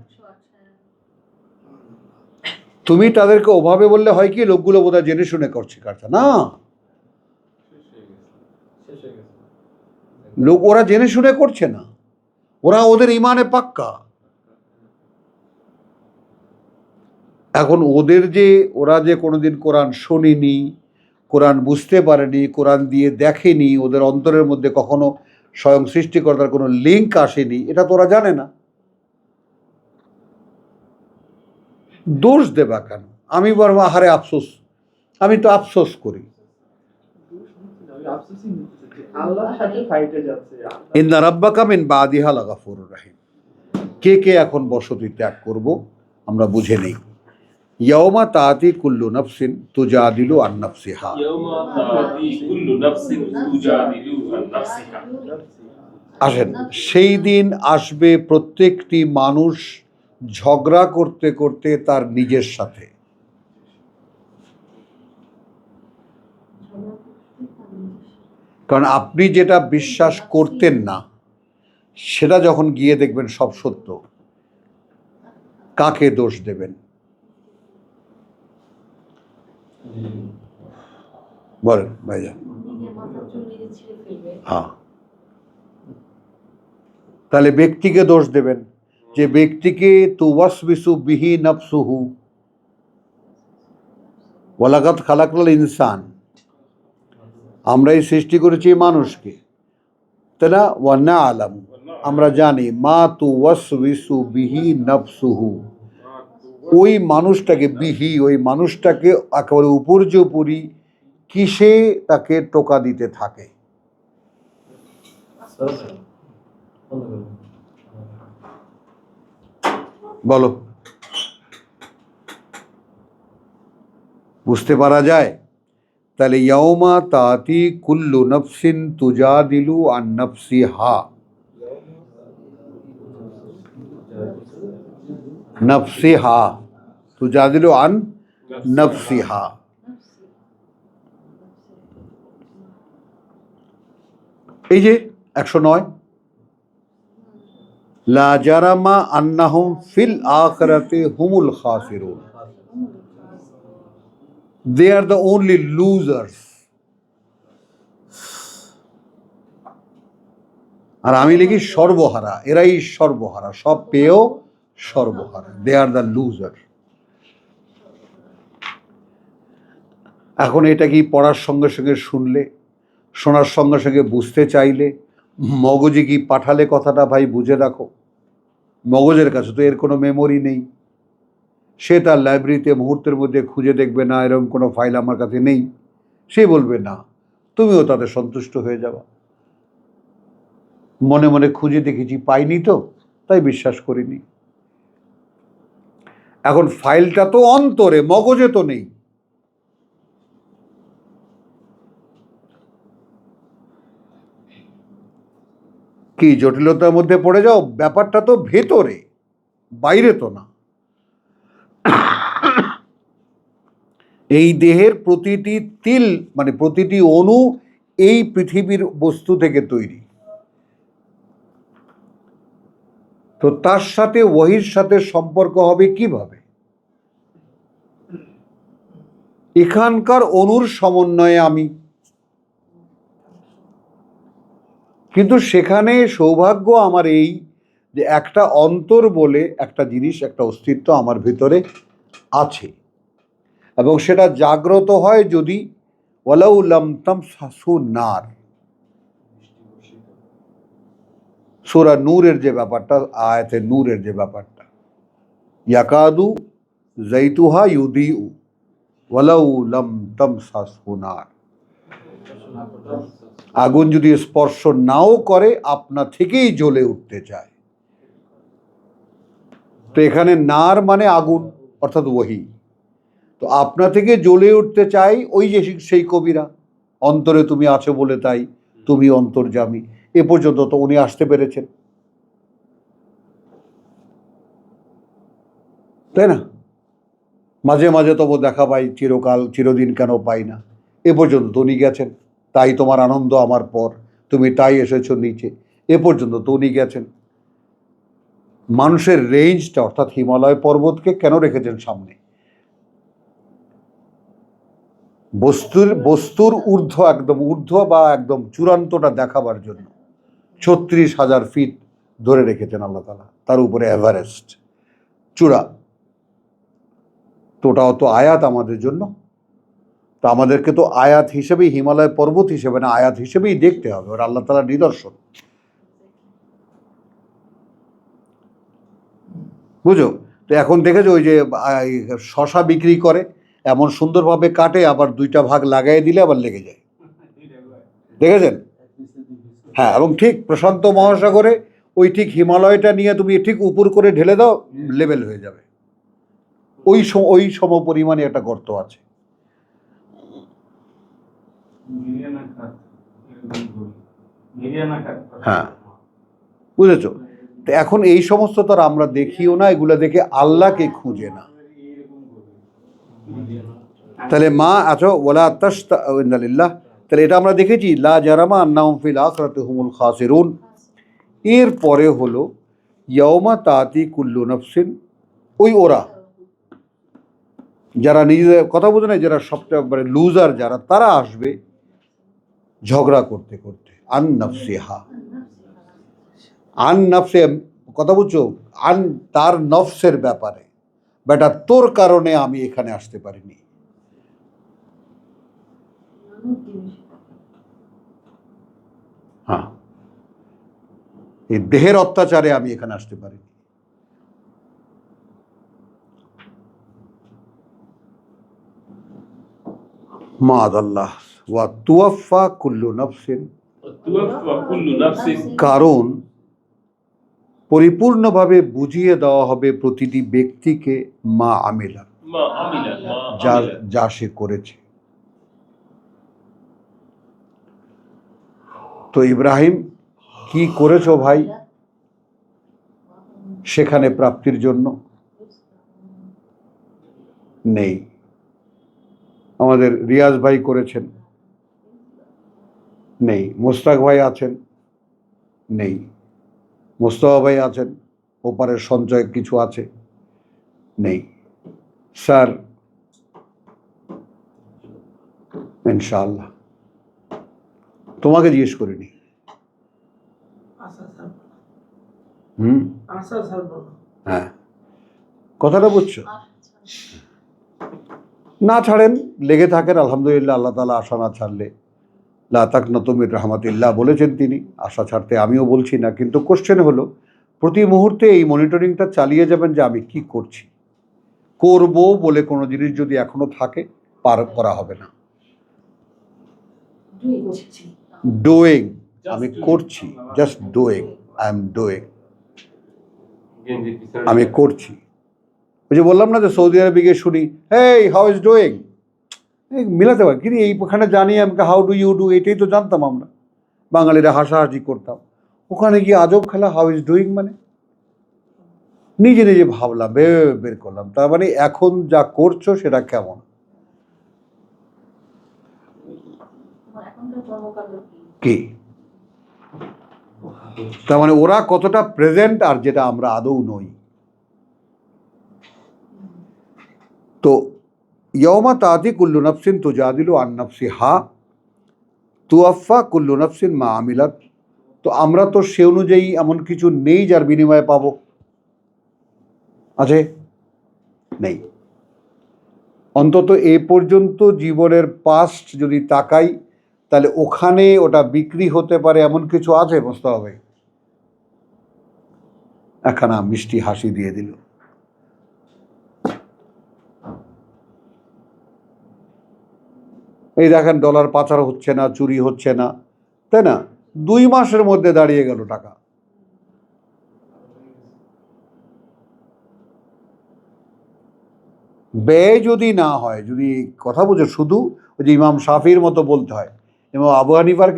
তুমি তাদেরকে ওভাবে বললে হয় কি, লোকগুলো বোধহয় জেনে শুনে করছে কাজটা, না, লোক ওরা জেনে শুনে করছে না, ওরা ওদের ইমানে পাক্কা। এখন ওদের যে, ওরা যে কোনোদিন কোরআন শোনেনি, কোরআন বুঝতে পারেনি, কোরআন দিয়ে দেখেনি, ওদের অন্তরের মধ্যে কখনো স্বয়ং সৃষ্টিকর্তার কোনো লিঙ্ক আসেনি, এটা তো ওরা জানে না। দোষ দেবা কেন? আমি বলবো আহারে আফসোস, আমি তো আফসোস করি। ইন্না রাব্বাকা মিন বাদিহা লাগাফুরুর রাহিম, কে কে এখন বসতি ত্যাগ করব আমরা বুঝে নেই। ইয়াউমা তাআতি কুল্লু নাফসিন তুজাদিলু আন নাফসিহা। আসেন, সেই দিন আসবে প্রত্যেকটি মানুষ ঝগড়া করতে করতে তার নিজের সাথে। কারণ আপনি যেটা বিশ্বাস করতেন না সেটা যখন গিয়ে দেখবেন সব সত্য, কাকে দোষ দেবেন? বলেন ভাইজান। হ্যাঁ, তাহলে ব্যক্তিকে দোষ দেবেন, যে ব্যক্তিকে তুওয়াসবিসু বিহি নাফসুহু ওয়ালাকাদ খালাকনাল ইনসান, আমরাই সৃষ্টি করেছি মানুষকে, তাই না? ওয়া না'লামু, আমরা জানি, মা তুওয়াসবিসু বিহি নাফসুহু, ওই মানুষটাকে বিহি, ওই মানুষটাকে একেবারে উপর্যুপরি কিসে তাকে টোকা দিতে থাকে। বলো, বুঝতে পারা যায়? তাহলে ইয়াউমা তাতি কুল্লু নাফসিন তুজাদিলু আন নাফসিহা, নাফসিহা, তুজাদিলু আন নাফসিহা। এই যে 109, লা জারামা আন্নাহুম ফিল আখিরাতি হুমুল খাসিরুন, they are the only losers। আর আমি লিখি সর্বহারা, এরাই সর্বহারা, সব পেয়েও সর্বহারা, they are the loser। এখন এটা কি পড়ার সঙ্গে সঙ্গে শুনলে, শোনার সঙ্গে সঙ্গে বুঝতে চাইলে, মগজে কি পাঠালে কথাটা ভাই বুঝে রাখো, মগজের কাছে তো এর কোনো মেমোরি নেই, সে তার লাইব্রেরিতে মুহূর্তের মধ্যে খুঁজে দেখবে না এরকম কোনো ফাইল আমার কাছে নেই, সে বলবে না, তুমিও তাতে সন্তুষ্ট হয়ে যাবে, মনে মনে খুঁজে দেখেছি পাইনি তো তাই বিশ্বাস করিনি। এখন ফাইলটা তো অন্তরে, মগজে তো নেই। কি জটিলতার মধ্যে পড়ে যাও, ব্যাপারটা তো ভেতরে, বাইরে তো না। এই দেহের প্রতিটি তিল, মানে প্রতিটি অণু এই পৃথিবীর বস্তু থেকে তৈরি, তো তার সাথে ওহীর সাথে সম্পর্ক হবে কিভাবে? এখানকার অণুর সমন্বয়ে আমি, কিন্তু সেখানে সৌভাগ্য আমার এই যে একটা অন্তর বলে একটা জিনিস, একটা অস্তিত্ব আমার ভিতরে আছে, এবং সেটা জাগ্রত হয় যদি ওয়ালাউ লাম তামসাসু নার, সূরা নূরের যে ব্যাপারটা, আয়াতে নূরের যে ব্যাপারটা, ইয়াকাদু যাইতুহা ইউদিউ ওয়ালাউ লাম তামসাসু নার, আগুন যদি স্পর্শ নাও করে আপনা থেকেই জ্বলে উঠতে চায়। তো এখানে নার মানে আগুন, অর্থাৎ ওহী, তো আপনা থেকে জ্বলে উঠতে চাই। ওই যে সেই কবিরা, অন্তরে তুমি আছো বলে তাই তুমি অন্তর্যামী, এ পর্যন্ত তো উনি আসতে পেরেছেন, তাই না? মাঝে মাঝে তবু দেখা পাই, চিরকাল চিরদিন কেন পাই না, এ পর্যন্ত তো উনি গেছেন, তাই তোমার আনন্দ আমার পর, তুমি তাই এসেছো নিচে, এ পর্যন্ত তো উনি গেছেন। মানুষের রেঞ্জটা, অর্থাৎ হিমালয় পর্বতকে কেন রেখেছেন সামনে? বস্তুর ঊর্ধ্ব, একদম ঊর্ধ্ব বা একদম চূড়ান্তটা দেখাবার জন্য 36,000 ফিট ধরে রেখেছেন আল্লাহ তাআলা, তার উপরে এভারেস্ট চূড়া, তো ওটাও তো আয়াত আমাদের জন্য। তো আমাদেরকে তো আয়াত হিসেবেই, হিমালয় পর্বত হিসেবে না, আয়াত হিসেবেই দেখতে হবে, ওরা আল্লাহ তাআলার নিদর্শন, বুঝো? তো এখন দেখেছো ওই যে শশা বিক্রি করে, এমন সুন্দরভাবে কাটে, আবার দুইটা ভাগ লাগাই দিলে আবার লেগে যায়, দেখেছেন? হ্যাঁ, এবং ঠিক প্রশান্ত মহাসাগরে ওই ঠিক হিমালয়টা নিয়ে তুমি ঠিক উপর করে ঢেলে দাও, লেভেল হয়ে যাবে। ওই সম পরিমাণে একটা গর্ত আছে। হ্যাঁ, বুঝেছো? তো এখন এই সমস্ত তো আর আমরা দেখিও না, এগুলা দেখে আল্লাহকে খুঁজে না। তাহলে মা আছো ওয়ালা তাস্তাইনালিল্লাহ, তাহলে এটা আমরা দেখেছি লা জারামা আন্নাহুম ফিল আখিরাতি হুমুল খাসিরুন। এর পরে হলো ইয়াউমা তাতি কুল্লু নাফসিন, ওই ওরা যারা নিজেদের কথা বোঝে না, যারা সবচেয়ে লুজার যারা, তারা আসবে ঝগড়া করতে করতে আন নাফসিহা, আন নফসে, কথা বুঝছো, আন তার নফসের ব্যাপারে, বেটা তোর কারণে আমি এখানে আসতে পারিনি। হ্যাঁ, এই দেহের অত্যাচারে আমি এখানে আসতে পারিনি। মাআদাল্লাহ ওয়া তুওয়াফা কুল্লু নাফসিন, কারণ পরিপূর্ণভাবে বুঝিয়ে দেওয়া হবে প্রতিটি ব্যক্তিকে মা আমিলা, যা সে করেছে। তো ইব্রাহিম কি করেছো ভাই সেখানে প্রাপ্তির জন্য? নেই। আমাদের রিয়াজ ভাই করেছেন, নেই। মোস্তাক ভাই আছেন, নেই। মোস্তফা ভাই আছেন, ওপারের সঞ্চয় কিছু আছে, নেই। স্যার ইনশাআল্লাহ তোমাকে জিজ্ঞেস করিনি। হ্যাঁ, কথাটা বুঝছো? না ছাড়েন, লেগে থাকেন, আলহামদুলিল্লাহ। আল্লাহ তাআলা আশা না ছাড়লে, লা তাকনাতু মির রাহমাতিল্লাহ বলেছেন তিনি, আশা ছাড়তে আমিও বলছি না। কিন্তু কোশ্চেন হলো প্রতি মুহূর্তে এই মনিটরিংটা চালিয়ে যাবেন যে আমি কি করছি। করব বলে কোনো জিনিস যদি এখনো থাকে, পার করা হবে না। ডুইং, আমি করছি, just doing, I am doing, আমি করছি। ওই যে বললাম না যে সৌদি আরবে গিয়ে শুনি হেই হাউ ইজ ডুইং, মিলাতে পারি কিন্তু এইখানে জানি আমাকে হাউ ডু ইউ ডু, এটাই তো জানতাম আমরা বাঙালিরা, হাসাহাসি করতাম। ওখানে গিয়ে আজব খেলা, হাউ ইজ ডুইং মানে নিজে নিজে ভাবলাম, বের করলাম, তার মানে এখন যা করছো সেটা কেমন। কি তার মানে ওরা কতটা প্রেজেন্ট আর যেটা আমরা আদৌ নই। তো ইয়াউমা তাতি কুল্লু নাফসিন তুজাদিলু আন নাফসিহা তুওয়াফা কুল্লু নাফসিন মা আমিলাত। তো আমরা তো সে অনুযায়ী এমন কিছু নেই যার বিনিময়ে পাবো, আছে? নেই। অন্তত এ পর্যন্ত জীবনের পাস্ট যদি তাকাই, তাহলে ওখানে ওটা বিক্রি হতে পারে এমন কিছু আছে? বুঝতে হবে। একখানা মিষ্টি হাসি দিয়ে দিল। এই দেখেন ডলার পাচার হচ্ছে না, চুরি হচ্ছে না, তাই না? 2 মাসের মধ্যে দাঁড়িয়ে গেল টাকা। ব্যয় যদি না হয়, যদি কথা বুঝে শুধু ওই যে ইমাম শাফির মতো বলতে হয়, এবং আবু হানিফার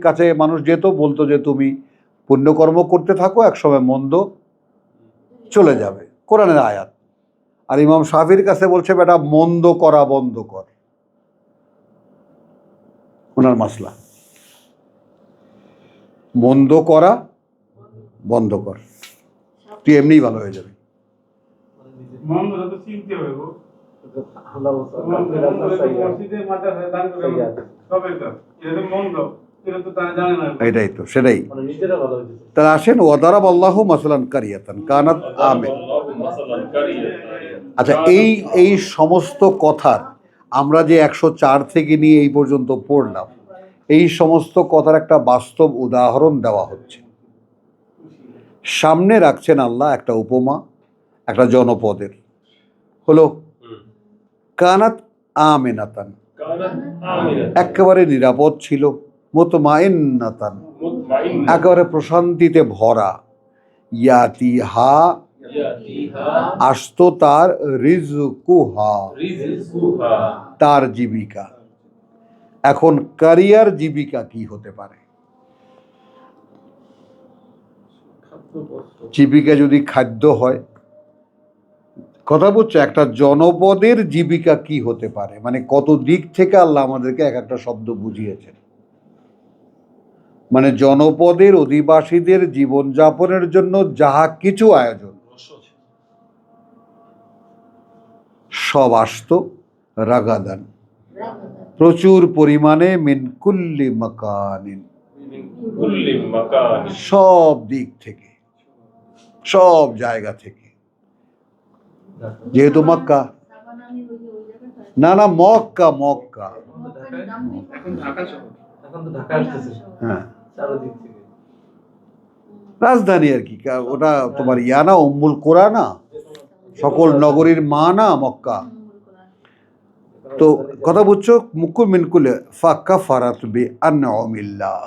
কাছে মানুষ যেত, বলতো যে তুমি পুণ্যকর্ম করতে থাকো, একসময় মন্দ চলে যাবে, কোরআনের আয়াত। আর ইমাম শাফির কাছে বলছে বেটা মন্দ করা বন্ধ কর, ওনার মাসলা মন্দ করা বন্ধ কর, তুই এমনিই ভালো হয়ে যাবে। এটাই তো, সেটাই। তাহলে আসেন, ওয়াদারাব আল্লাহু মাসালান কারিয়াতান কানাত আমিন। আচ্ছা, এই সমস্ত কথার আমরা যে 104 থেকে নিয়ে এই পর্যন্ত পড়লাম, এই সমস্ত কথার একটা বাস্তব উদাহরণ দেওয়া হচ্ছে। সামনে রাখছেন আল্লাহ একটা উপমা, একটা জনপদের, হলো কানাত আমিনাতান, একেবারে নিরাপদ ছিল, মুতমাইন্নাতান, একেবারে প্রশান্তিতে ভরা, ইয়াতিহা আসতো তার রিজকুহা, তার জীবিকা। এখন কারিয়ার জীবিকা কি হতে পারে? জীবিকা যদি খাদ্য হয়, কথা বলছো, একটা জনপদের জীবিকা কি হতে পারে, মানে কত দিক থেকে আল্লাহ আমাদেরকে এক একটা শব্দ বুঝিয়েছেন। মানে জনপদের অধিবাসীদের জীবনযাপনের জন্য যাহা কিছু আয়োজন সব আসতো রাগাদান, প্রচুর পরিমাণে, মিনকুল্লি মাকানিন, সব দিক থেকে, সব জায়গা থেকে। যেহেতু মক্কা, না না মক্কা, মক্কা, হ্যাঁ রাজধানী আর কি, ওটা তোমার ইয়ানা উম্মুল কোরা না, সকল নগরীর মা না মক্কা। তো কথা বুঝছো, মুকুল মিনকুলে ফাক্কা ফারাত বি আনউমিল্লাহ,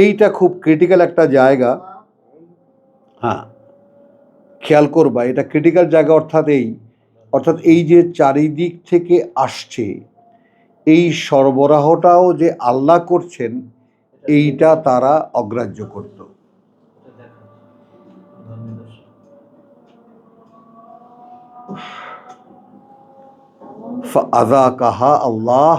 এইটা খুব ক্রিটিক্যাল একটা জায়গা। হ্যাঁ খেয়াল করবা, এটা ক্রিটিক্যাল জায়গা। অর্থাৎ এই যে চারিদিক থেকে আসছে এই সরবরাহটাও যে আল্লাহ করছেন, এইটা তারা অগ্রাহ্য করত। ফাআযাকাহা আল্লাহ,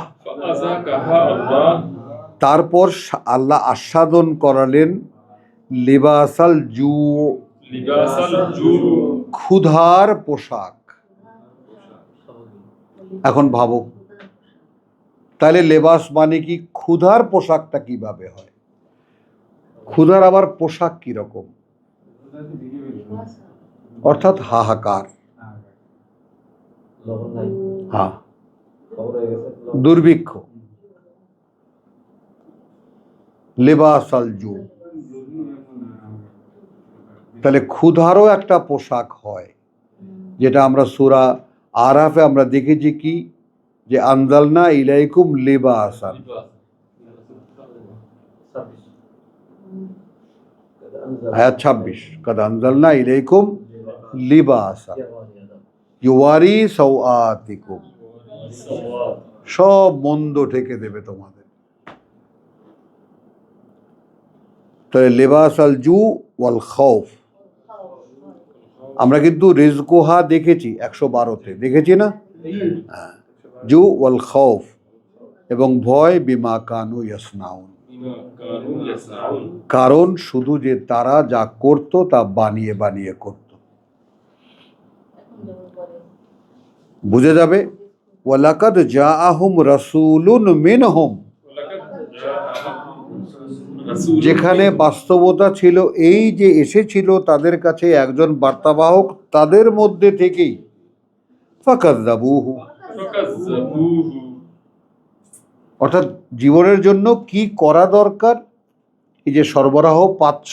তারপর আল্লাহ আস্বাদন করালেন লিবাসাল জু, ক্ষুধার পোশাক। এখন ভাবো তাহলে লেবাস মানে কি, ক্ষুধার পোশাকটা কিভাবে হয়? ক্ষুধার আবার পোশাক কিরকম? অর্থাৎ হাহাকার, হ্যাঁ দুর্ভিক্ষ, লেবাসাল জু। তাহলে ক্ষুধারও একটা পোশাক হয়, যেটা আমরা সূরা আরাফে আমরা দেখেছি কি, যে আনজালনা ইলাইকুম লিবাসান, আয়াত 26, কাদ আনজালনা ইলাইকুম লিবাসান ইউয়ারি সাওআতিকুম, সব মন্দ ঢেকে দেবে তোমাদের। তাহলে লিবাসাল জু ওয়াল খাউফ, আমরা কিন্তু রিজকুহা দেখেছি 112-তে, দেখেছি না? জু ওয়াল খাউফ, এবং ভয়, বিমা কানু ইয়াসনাউন, কারণ শুধু যে তারা যা করত তা বানিয়ে বানিয়ে করত। বুঝে যাবে। ওয়ালাকাদ জাআহুম রাসূলুন মিনহুম, যেখানে বাস্তবতা ছিল এই যে এসেছিল তাদের কাছে একজন বার্তাবাহক তাদের মধ্যে থেকেই, ফাকাযযাবুহু, অর্থাৎ জীবনের জন্য কি করা দরকার, এই যে সরবরাহ পাচ্ছ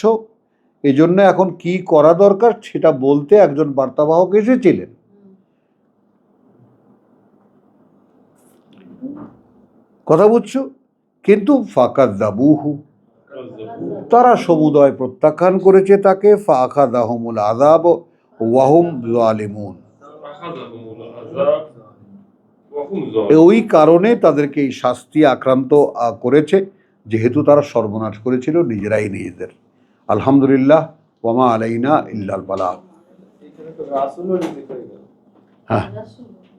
এই জন্য এখন কি করা দরকার সেটা বলতে একজন বার্তাবাহক এসেছিলেন। কথা বুঝছো? কিন্তু ফাকাযযাবুহু, তারা সমুদয় প্রত্যাখ্যান করেছে তাকে। ফাআখাযাহুমুল আযাব ওয়া হুম যালিমুন, ওই কারণে তাদেরকে এই শাস্তি আক্রান্ত করেছে, যেহেতু তারা সর্বনাশ করেছিল নিজেরাই নিজেদের। আলহামদুলিল্লাহ, ওয়া মা আলাইনা ইল্লাল বালাগ। হ্যাঁ